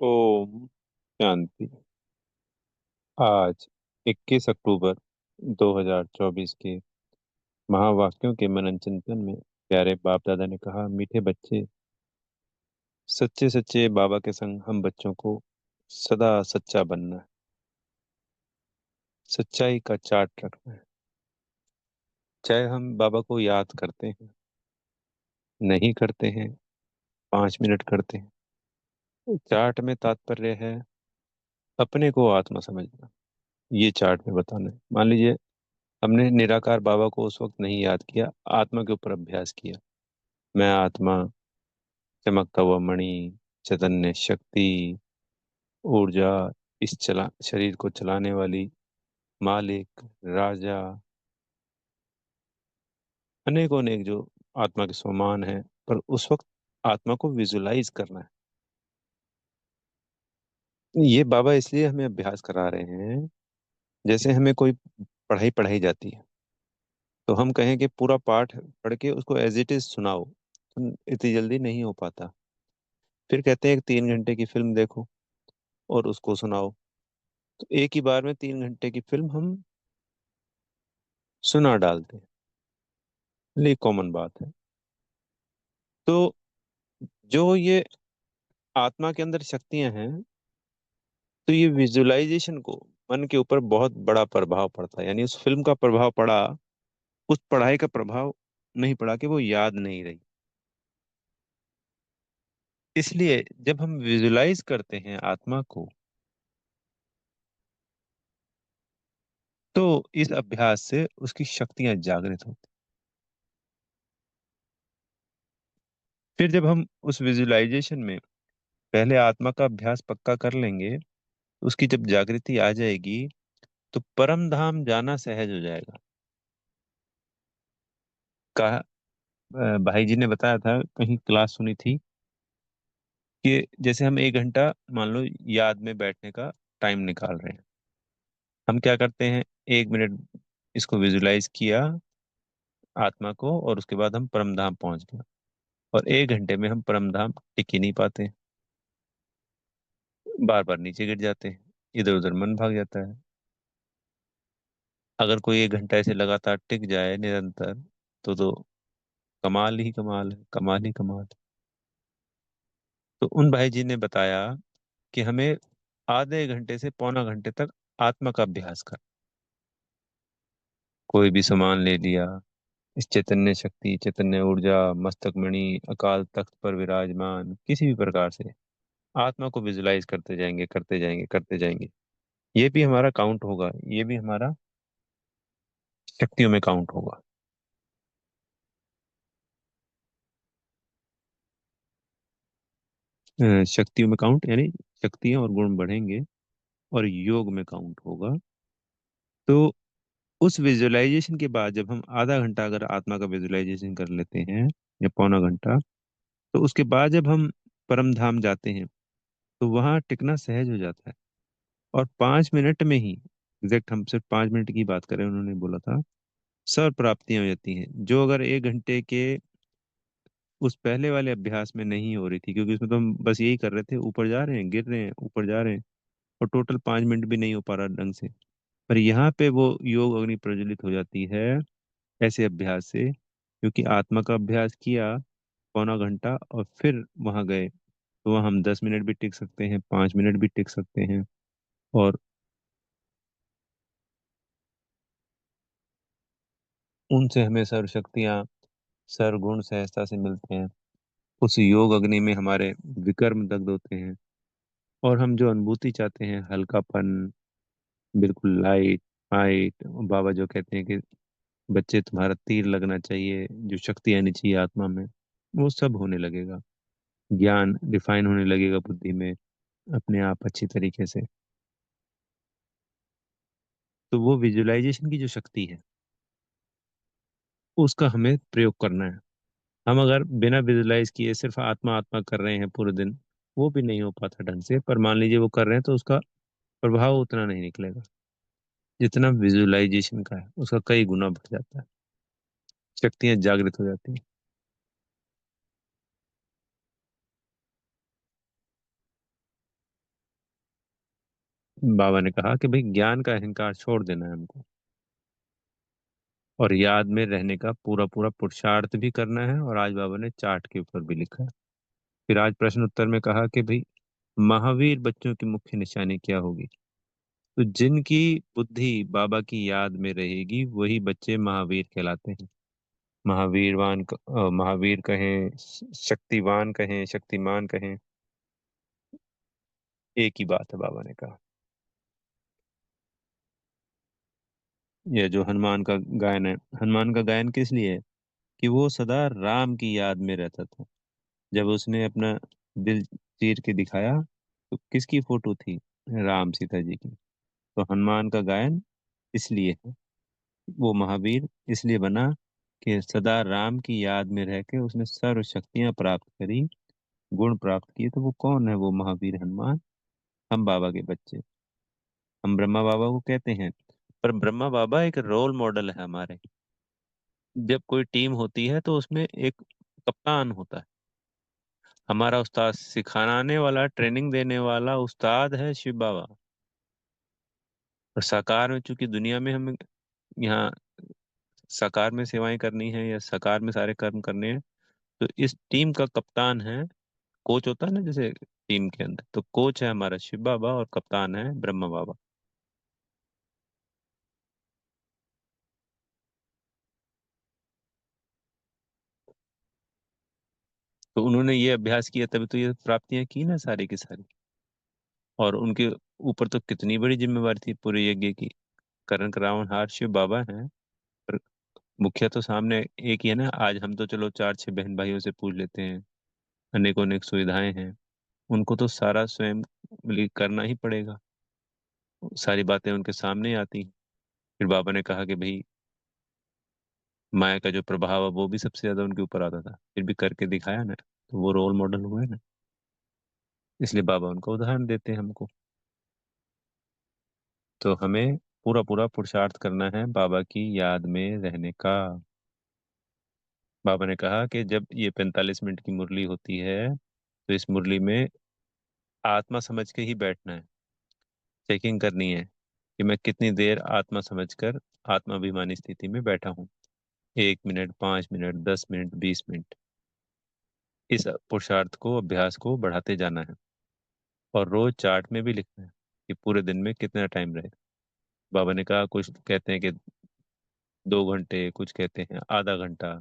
ओम शांति। आज 21 अक्टूबर 2024 के महावाक्यों के मनन चिंतन में प्यारे बाप दादा ने कहा, मीठे बच्चे, सच्चे सच्चे बाबा के संग हम बच्चों को सदा सच्चा बनना है। सच्चाई का चार्ट रखना है। चाहे हम बाबा को याद करते हैं, नहीं करते हैं, 5 मिनट करते हैं, चार्ट में तात्पर्य है अपने को आत्मा समझना। ये चार्ट में बताना है। मान लीजिए हमने निराकार बाबा को उस वक्त नहीं याद किया, आत्मा के ऊपर अभ्यास किया। मैं आत्मा, चमकता हुआ मणि, चैतन्य शक्ति, ऊर्जा, इस चला शरीर को चलाने वाली मालिक, राजा, अनेकों अनेक जो आत्मा के समान है। पर उस वक्त आत्मा को विजुलाइज करना है। ये बाबा इसलिए हमें अभ्यास करा रहे हैं, जैसे हमें कोई पढ़ाई पढ़ाई जाती है तो हम कहें कि पूरा पाठ पढ़ के उसको एज इट इज सुनाओ, तो इतनी जल्दी नहीं हो पाता। फिर कहते हैं कि 3 घंटे की फिल्म देखो और उसको सुनाओ। तो एक ही बार में 3 घंटे की फिल्म हम सुना डालते हैं। ये कॉमन बात है। तो जो ये आत्मा के अंदर शक्तियां हैं, तो ये विजुअलाइजेशन को मन के ऊपर बहुत बड़ा प्रभाव पड़ता है। यानी उस फिल्म का प्रभाव पड़ा, उस पढ़ाई का प्रभाव नहीं पड़ा कि वो याद नहीं रही। इसलिए जब हम विजुलाइज करते हैं आत्मा को, तो इस अभ्यास से उसकी शक्तियां जागृत होती। फिर जब हम उस विजुअलाइजेशन में पहले आत्मा का अभ्यास पक्का कर लेंगे, उसकी जब जागृति आ जाएगी तो परम धाम जाना सहज हो जाएगा। कहा, भाई जी ने बताया था, कहीं क्लास सुनी थी कि जैसे हम 1 घंटा मान लो याद में बैठने का टाइम निकाल रहे हैं। हम क्या करते हैं, 1 मिनट इसको विजुलाइज किया आत्मा को, और उसके बाद हम परम धाम पहुंच गए। और 1 घंटे में हम परम धाम टिक ही नहीं पाते, बार बार नीचे गिर जाते हैं, इधर उधर मन भाग जाता है। अगर कोई 1 घंटा ऐसे लगातार टिक जाए निरंतर, तो कमाल ही कमाल है, कमाल ही कमाल है। तो उन भाई जी ने बताया कि हमें आधे घंटे से पौना घंटे तक आत्मा का अभ्यास कर, कोई भी सामान ले लिया, इस चैतन्य शक्ति, चैतन्य ऊर्जा, मस्तक मणि, अकाल तख्त पर विराजमान, किसी भी प्रकार से आत्मा को विजुलाइज करते जाएंगे, करते जाएंगे, करते जाएंगे। ये भी हमारा काउंट होगा, ये भी हमारा शक्तियों में काउंट होगा। शक्तियों में काउंट यानी शक्तियां और गुण बढ़ेंगे, और योग में काउंट होगा। तो उस विजुअलाइजेशन के बाद जब हम आधा घंटा अगर आत्मा का विजुअलाइजेशन कर लेते हैं, या पौना घंटा, तो उसके बाद जब हम परम धाम जाते हैं, तो वहाँ टिकना सहज हो जाता है। और 5 मिनट में ही, एग्जैक्ट हम सिर्फ 5 मिनट की बात करें, उन्होंने बोला था सर्व प्राप्तियां हो जाती हैं, जो अगर 1 घंटे के उस पहले वाले अभ्यास में नहीं हो रही थी। क्योंकि उसमें तो हम बस यही कर रहे थे, ऊपर जा रहे हैं, गिर रहे हैं, ऊपर जा रहे हैं, और टोटल 5 मिनट भी नहीं हो पा रहा ढंग से। पर यहाँ पे वो योग अग्नि प्रज्वलित हो जाती है ऐसे अभ्यास से, क्योंकि आत्मा का अभ्यास किया पौना घंटा और फिर वहां गए, तो वहाँ हम 10 मिनट भी टिक सकते हैं, 5 मिनट भी टिक सकते हैं। और उनसे हमें सर्व शक्तियाँ, सर्व गुण सहजता से मिलते हैं। उस योग अग्नि में हमारे विकर्म दग्ध होते हैं, और हम जो अनुभूति चाहते हैं, हल्कापन, बिल्कुल लाइट हाइट, बाबा जो कहते हैं कि बच्चे तुम्हारा तीर लगना चाहिए, जो शक्ति आनी चाहिए आत्मा में, वो सब होने लगेगा। ज्ञान रिफाइन होने लगेगा बुद्धि में अपने आप अच्छी तरीके से। तो वो विजुअलाइजेशन की जो शक्ति है, उसका हमें प्रयोग करना है। हम अगर बिना विजुलाइज किए सिर्फ आत्मा आत्मा कर रहे हैं पूरे दिन, वो भी नहीं हो पाता ढंग से। पर मान लीजिए वो कर रहे हैं, तो उसका प्रभाव उतना नहीं निकलेगा जितना विजुअलाइजेशन का है, उसका कई गुना बढ़ जाता है, शक्तियां जागृत हो जाती हैं। बाबा ने कहा कि भाई ज्ञान का अहंकार छोड़ देना है हमको, और याद में रहने का पूरा पूरा पुरुषार्थ भी करना है। और आज बाबा ने चार्ट के ऊपर भी लिखा है। फिर आज प्रश्न उत्तर में कहा कि भाई महावीर बच्चों की मुख्य निशानी क्या होगी। तो जिनकी बुद्धि बाबा की याद में रहेगी वही बच्चे महावीर कहलाते हैं। महावीर कहें, शक्तिवान कहें, शक्तिमान कहें, एक ही बात है, बाबा ने कहा। यह जो हनुमान का गायन है, हनुमान का गायन किस लिए है? कि वो सदा राम की याद में रहता था। जब उसने अपना दिल चीर के दिखाया तो किसकी फोटो थी? राम सीता जी की। तो हनुमान का गायन इसलिए है, वो महावीर इसलिए बना कि सदा राम की याद में रह के उसने सर्व शक्तियां प्राप्त करी, गुण प्राप्त किए। तो वो कौन है? वो महावीर हनुमान, हम बाबा के बच्चे। हम ब्रह्मा बाबा को कहते हैं, पर ब्रह्मा बाबा एक रोल मॉडल है हमारे। जब कोई टीम होती है तो उसमें एक कप्तान होता है। हमारा उस्ताद, सिखाने वाला, ट्रेनिंग देने वाला उस्ताद है शिव बाबा। और साकार में, चूंकि दुनिया में हमें यहाँ साकार में सेवाएं करनी है या साकार में सारे कर्म करने हैं, तो इस टीम का कप्तान है, कोच होता है ना जैसे टीम के अंदर, तो कोच है हमारा शिव बाबा और कप्तान है ब्रह्मा बाबा। तो उन्होंने ये अभ्यास किया तभी तो ये प्राप्तियां की ना सारी की सारी। और उनके ऊपर तो कितनी बड़ी जिम्मेवारी थी पूरे यज्ञ की। करण करावनहार शिव बाबा हैं, पर मुखिया तो सामने एक ही है ना। आज हम तो चलो चार छह बहन भाइयों से पूछ लेते हैं, अनेकों अनेक सुविधाएं हैं। उनको तो सारा स्वयं करना ही पड़ेगा। सारी बातें उनके सामने ही आती हैं। फिर बाबा ने कहा कि भाई माया का जो प्रभाव है वो भी सबसे ज्यादा उनके ऊपर आता था, फिर भी करके दिखाया ना, तो वो रोल मॉडल हुए ना। इसलिए बाबा उनका उदाहरण देते हैं हमको। तो हमें पूरा पूरा पुरुषार्थ करना है बाबा की याद में रहने का। बाबा ने कहा कि जब ये 45 मिनट की मुरली होती है तो इस मुरली में आत्मा समझ के ही बैठना है। चेकिंग करनी है कि मैं कितनी देर आत्मा समझकर आत्माभिमानी स्थिति में बैठा हूँ। 1 मिनट, 5 मिनट, 10 मिनट, 20 मिनट। इस पुरुषार्थ को, अभ्यास को बढ़ाते जाना है। और रोज चार्ट में भी लिखना है कि पूरे दिन में कितना टाइम रहे। बाबा ने कहा, कुछ कहते हैं कि 2 घंटे, कुछ कहते हैं आधा घंटा।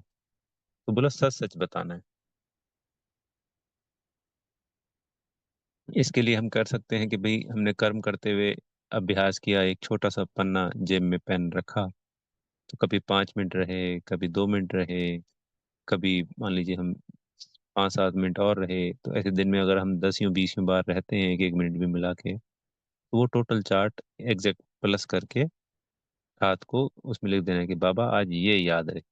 तो बोला सच सच बताना है। इसके लिए हम कर सकते हैं कि भाई हमने कर्म करते हुए अभ्यास किया, एक छोटा सा पन्ना जेब में पेन रखा, तो कभी 5 मिनट रहे, कभी 2 मिनट रहे, कभी मान लीजिए हम 5-7 मिनट और रहे। तो ऐसे दिन में अगर हम 10 या 20 बार रहते हैं, एक एक मिनट भी मिला के, तो वो टोटल चार्ट एग्जैक्ट प्लस करके रात को उसमें लिख देना है कि बाबा आज ये याद है।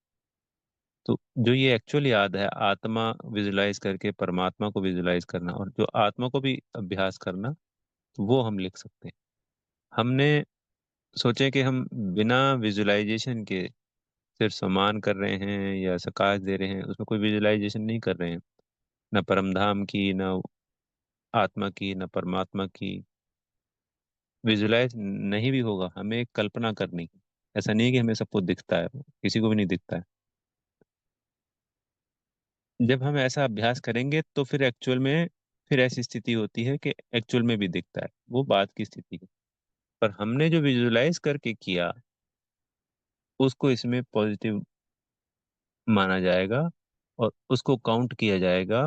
तो जो ये एक्चुअल याद है, आत्मा विजुलाइज करके परमात्मा को विजुलाइज करना, और जो आत्मा को भी अभ्यास करना, वो हम लिख सकते हैं। हमने सोचे कि हम बिना विजुलाइजेशन के सिर्फ सम्मान कर रहे हैं या सकाश दे रहे हैं, उसमें कोई विजुलाइजेशन नहीं कर रहे हैं। न परमधाम की, न आत्मा की, न परमात्मा की। विजुलाइज नहीं भी होगा, हमें एक कल्पना करनी है। ऐसा नहीं है कि हमें सब कुछ दिखता है, किसी को भी नहीं दिखता है। जब हम ऐसा अभ्यास करेंगे तो फिर एक्चुअल में, फिर ऐसी स्थिति होती है कि एक्चुअल में भी दिखता है, वो बात की स्थिति है। पर हमने जो विजुलाइज करके किया, उसको इसमें पॉजिटिव माना जाएगा, और उसको काउंट किया जाएगा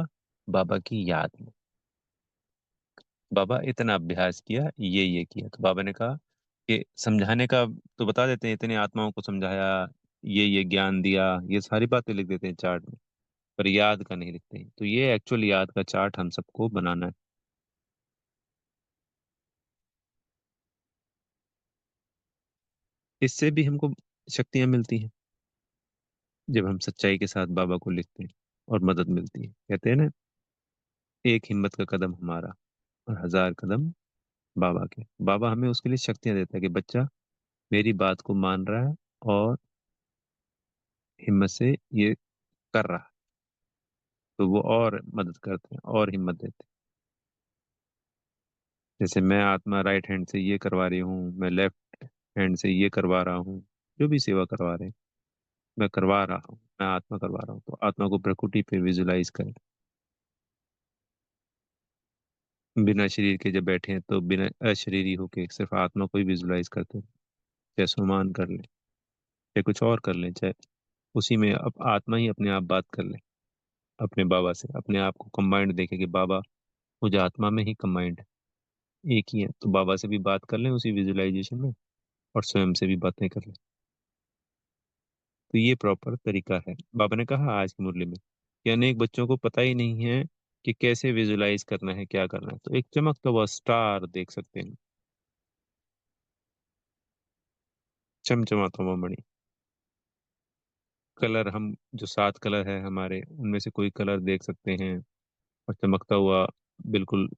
बाबा की याद में। बाबा इतना अभ्यास किया, ये किया। तो बाबा ने कहा कि समझाने का तो बता देते हैं, इतने आत्माओं को समझाया, ये ज्ञान दिया, ये सारी बातें लिख देते हैं चार्ट में, पर याद का नहीं लिखते हैं। तो ये एक्चुअल याद का चार्ट हम सबको बनाना है। इससे भी हमको शक्तियां मिलती हैं जब हम सच्चाई के साथ बाबा को लिखते हैं, और मदद मिलती है। कहते हैं ना, एक हिम्मत का कदम हमारा और 1000 कदम बाबा के। बाबा हमें उसके लिए शक्तियां देता है कि बच्चा मेरी बात को मान रहा है और हिम्मत से ये कर रहा है। तो वो और मदद करते हैं और हिम्मत देते जैसे मैं आत्मा राइट हैंड से ये करवा रही हूँ, मैं लेफ्ट हैंड से ये करवा रहा हूँ, जो भी सेवा करवा रहे हैं मैं करवा रहा हूँ, मैं आत्मा करवा रहा हूँ। तो आत्मा को प्रकृति पे विजुलाइज करें। बिना शरीर के जब बैठे हैं तो बिना अशरीरी होके सिर्फ आत्मा को ही विजुलाइज करते हैं। चाहे सुमान कर लें, चाहे कुछ और कर लें, चाहे उसी में अब आत्मा ही अपने आप बात कर ले अपने बाबा से, अपने आप को कंबाइंड देखे कि बाबा मुझे आत्मा में ही कंबाइंड है, एक ही है। तो बाबा से भी बात कर लें उसी विजुलाइजेशन में, और स्वयं से भी बातें कर लें। तो ये प्रॉपर तरीका है। बाबा ने कहा आज की मुरली में कि अनेक बच्चों को पता ही नहीं है कि कैसे विजुलाइज करना है, क्या करना है। तो एक चमकता हुआ स्टार देख सकते हैं, चमचमाता हुआ मणि। कलर, हम जो 7 कलर है हमारे, उनमें से कोई कलर देख सकते हैं। और चमकता हुआ बिल्कुल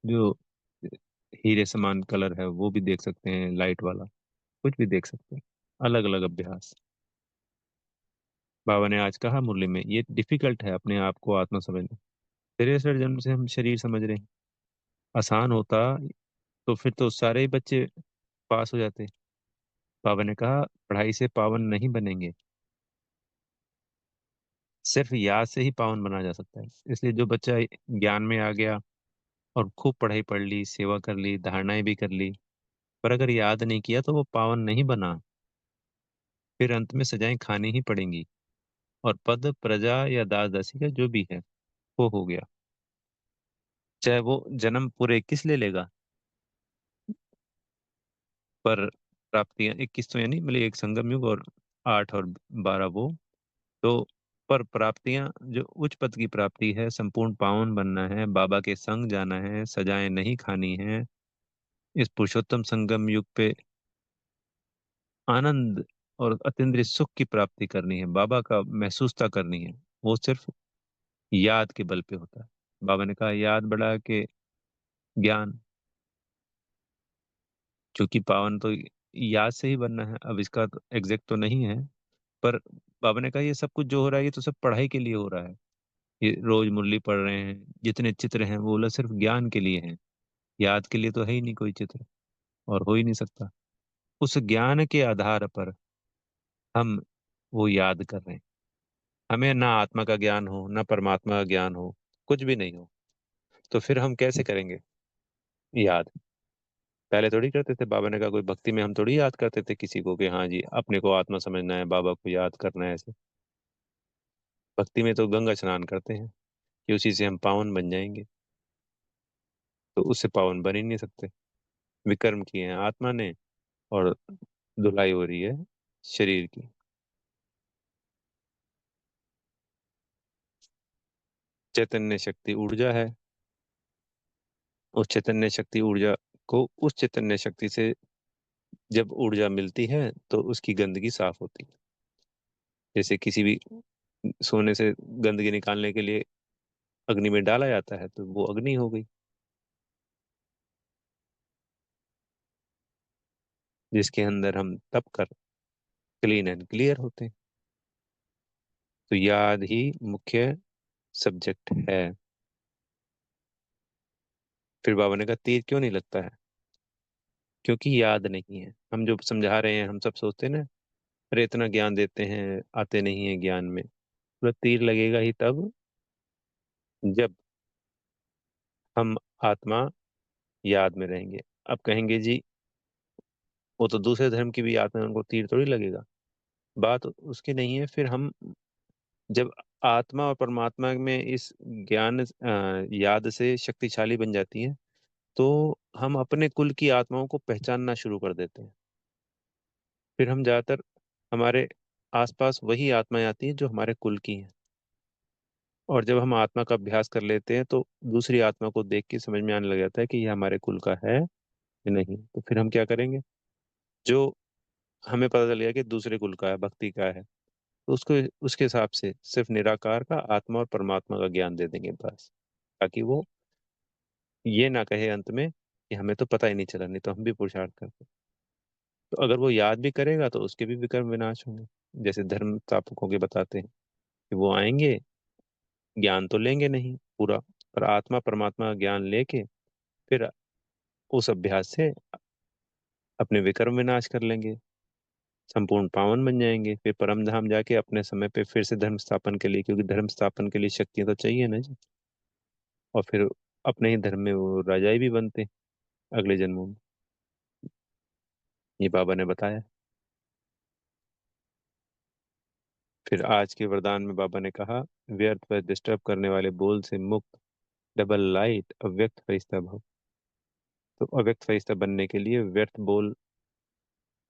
जो हीरे समान कलर है वो भी देख सकते हैं, लाइट वाला कुछ भी देख सकते हैं। अलग अलग अभ्यास। बाबा ने आज कहा मुरली में, ये डिफिकल्ट है अपने आप को आत्मा समझना। तिरसठ जन्म से हम शरीर समझ रहे हैं। आसान होता तो फिर तो सारे ही बच्चे पास हो जाते। बाबा ने कहा पढ़ाई से पावन नहीं बनेंगे, सिर्फ याद से ही पावन बना जा सकता है। इसलिए जो बच्चा ज्ञान में आ गया और खूब पढ़ाई पढ़ ली, सेवा कर ली, धारणाएं भी कर ली, पर अगर याद नहीं किया तो वो पावन नहीं बना। फिर अंत में सजाएं खानी ही पड़ेंगी, और पद प्रजा या दास दासी का जो भी है वो हो गया। चाहे वो जन्म पूरे 21 ले लेगा, पर प्राप्तियां 21 तो यानी मतलब एक संगम युग, और 8 और 12 वो तो, पर प्राप्तियां जो उच्च पद की प्राप्ति है, संपूर्ण पावन बनना है, बाबा के संग जाना है, सजाएं नहीं खानी है, इस पुरुषोत्तम संगम युग पे आनंद और अतीन्द्रिय सुख की प्राप्ति करनी है, बाबा का महसूसता करनी है। वो सिर्फ याद के बल पे होता है। बाबा ने कहा याद बढ़ा के ज्ञान, क्योंकि पावन तो याद से ही बनना है। अब इसका तो एग्जैक्ट तो नहीं है, पर बाबा ने कहा ये सब कुछ जो हो रहा है ये तो सब पढ़ाई के लिए हो रहा है। ये रोज मुरली पढ़ रहे हैं, जितने चित्र हैं वो बोला सिर्फ ज्ञान के लिए हैं, याद के लिए तो है ही नहीं कोई चित्र, और हो ही नहीं सकता। उस ज्ञान के आधार पर हम वो याद कर रहे हैं। हमें ना आत्मा का ज्ञान हो, ना परमात्मा का ज्ञान हो, कुछ भी नहीं हो, तो फिर हम कैसे करेंगे याद? पहले थोड़ी करते थे। बाबा ने कहा कोई भक्ति में हम थोड़ी याद करते थे किसी को कि हाँ जी अपने को आत्मा समझना है, बाबा को याद करना है ऐसे। भक्ति में तो गंगा स्नान करते हैं कि उसी से हम पावन बन जाएंगे। तो उससे पावन बन ही नहीं सकते। विकर्म किए हैं आत्मा ने, और धुलाई हो रही है शरीर की। चैतन्य शक्ति ऊर्जा है। उस चैतन्य शक्ति ऊर्जा को, उस चैतन्य शक्ति से जब ऊर्जा मिलती है तो उसकी गंदगी साफ होती है। जैसे किसी भी सोने से गंदगी निकालने के लिए अग्नि में डाला जाता है तो वो अग्नि हो गई, जिसके अंदर हम तप कर क्लीन एंड क्लियर होते हैं। तो याद ही मुख्य सब्जेक्ट है। फिर बाबा ने कहा तीर क्यों नहीं लगता है? क्योंकि याद नहीं है। हम जो समझा रहे हैं हम सब सोचते हैं ना, अरे इतना ज्ञान देते हैं आते नहीं है ज्ञान में। पूरा तीर लगेगा ही तब जब हम आत्मा याद में रहेंगे। अब कहेंगे जी वो तो दूसरे धर्म की भी आत्मा है, उनको तीर थोड़ी लगेगा। बात उसकी नहीं है। फिर हम जब आत्मा और परमात्मा में इस ज्ञान याद से शक्तिशाली बन जाती है, तो हम अपने कुल की आत्माओं को पहचानना शुरू कर देते हैं। फिर हम ज्यादातर हमारे आसपास वही आत्माएं आती हैं जो हमारे कुल की हैं। और जब हम आत्मा का अभ्यास कर लेते हैं तो दूसरी आत्मा को देख के समझ में आने लग जाता है कि ये हमारे कुल का है या नहीं। तो फिर हम क्या करेंगे? जो हमें पता चल गया कि दूसरे कुल का है, भक्ति का है, तो उसको उसके हिसाब से सिर्फ निराकार का, आत्मा और परमात्मा का ज्ञान दे देंगे बस। ताकि वो ये ना कहे अंत में कि हमें तो पता ही नहीं चला, नहीं तो हम भी पुरुषार्थ करते। तो अगर वो याद भी करेगा तो उसके भी विकर्म विनाश होंगे। जैसे धर्म स्थापकों के बताते हैं कि वो आएंगे, ज्ञान तो लेंगे नहीं पूरा, पर आत्मा परमात्मा का ज्ञान लेके फिर उस अभ्यास से अपने विकर्म विनाश कर लेंगे, संपूर्ण पावन बन जाएंगे, फिर परम धाम जाके अपने समय पे फिर से धर्म स्थापन के लिए, क्योंकि धर्म स्थापन के लिए शक्तियां तो चाहिए ना जी। और फिर अपने ही धर्म में वो राजाई भी बनते हैं अगले जन्मों में। ये बाबा ने बताया। फिर आज के वरदान में बाबा ने कहा, व्यर्थ व डिस्टर्ब करने वाले बोल से मुक्त, डबल लाइट अव्यक्त फरिश्ता भव। तो अव्यक्त फरिश्ता बनने के लिए व्यर्थ बोल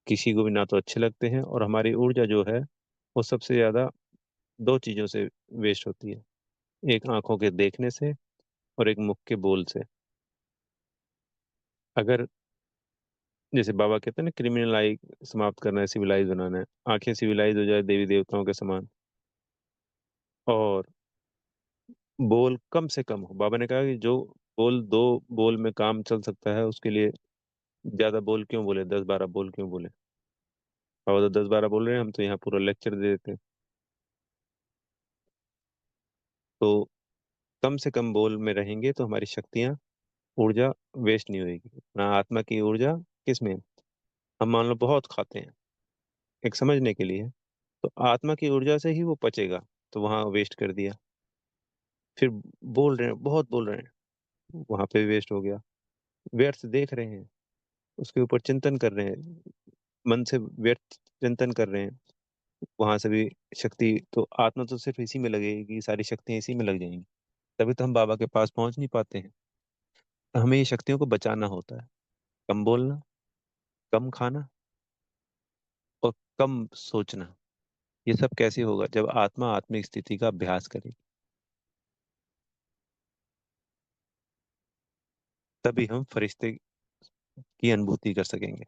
किसी को भी ना तो अच्छे लगते हैं, और हमारी ऊर्जा जो है वो सबसे ज्यादा दो चीजों से वेस्ट होती है। एक आंखों के देखने से, और एक मुख के बोल से। अगर जैसे बाबा कहते हैं ना, क्रिमिनल आई समाप्त करना है, सिविलाइज बनाना है, आंखें सिविलाइज हो जाए देवी देवताओं के समान, और बोल कम से कम हो। बाबा ने कहा कि जो बोल दो बोल में काम चल सकता है, उसके लिए ज्यादा बोल क्यों बोले, 10-12 बोल क्यों बोले। बाबा तो 10-12 बोल रहे हैं, हम तो यहाँ पूरा लेक्चर दे देते हैं। तो कम से कम बोल में रहेंगे तो हमारी शक्तियाँ, ऊर्जा वेस्ट नहीं होगी ना। आत्मा की ऊर्जा किस में है? हम मान लो बहुत खाते हैं, एक समझने के लिए, तो आत्मा की ऊर्जा से ही वो पचेगा, तो वहां वेस्ट कर दिया। फिर बोल रहे हैं, बहुत बोल रहे हैं, वहां पे वेस्ट हो गया। व्यर्थ देख रहे हैं, उसके ऊपर चिंतन कर रहे हैं, मन से व्यर्थ चिंतन कर रहे हैं, वहां से भी शक्ति तो, आत्मा तो सिर्फ इसी में लगेगी, सारी शक्तियां इसी में लग जाएंगी। तभी तो हम बाबा के पास पहुंच नहीं पाते हैं। तो हमें ये शक्तियों को बचाना होता है। कम बोलना, कम खाना, और कम सोचना। ये सब कैसे होगा? जब आत्मा आत्मिक स्थिति का अभ्यास करे, तभी हम फरिश्ते की अनुभूति कर सकेंगे,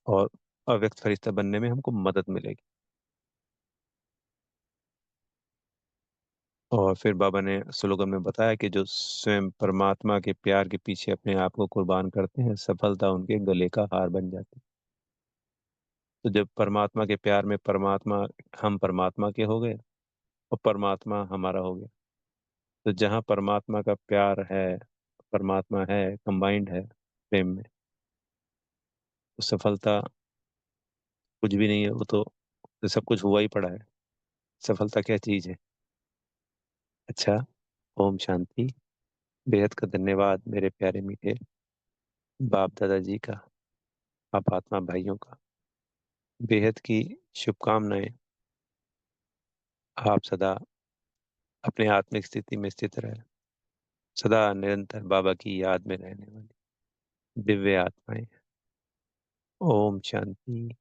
और अव्यक्त फरिश्ता बनने में हमको मदद मिलेगी। और फिर बाबा ने स्लोगन में बताया कि जो स्वयं परमात्मा के प्यार के पीछे अपने आप को कुर्बान करते हैं, सफलता उनके गले का हार बन जाती है। तो जब परमात्मा के प्यार में परमात्मा, हम परमात्मा के हो गए और परमात्मा हमारा हो गया, तो जहाँ परमात्मा का प्यार है, परमात्मा है, कंबाइंड है प्रेम में, तो सफलता कुछ भी नहीं है। वो तो सब कुछ हुआ ही पड़ा है। सफलता क्या चीज है? अच्छा। ओम शांति। बेहद का धन्यवाद मेरे प्यारे मीठे बाप दादाजी का, आप आत्मा भाइयों का। बेहद की शुभकामनाएं। आप सदा अपने आत्मिक स्थिति में स्थित रहे, सदा निरंतर बाबा की याद में रहने वाली दिव्य आत्माएं। ओम शांति।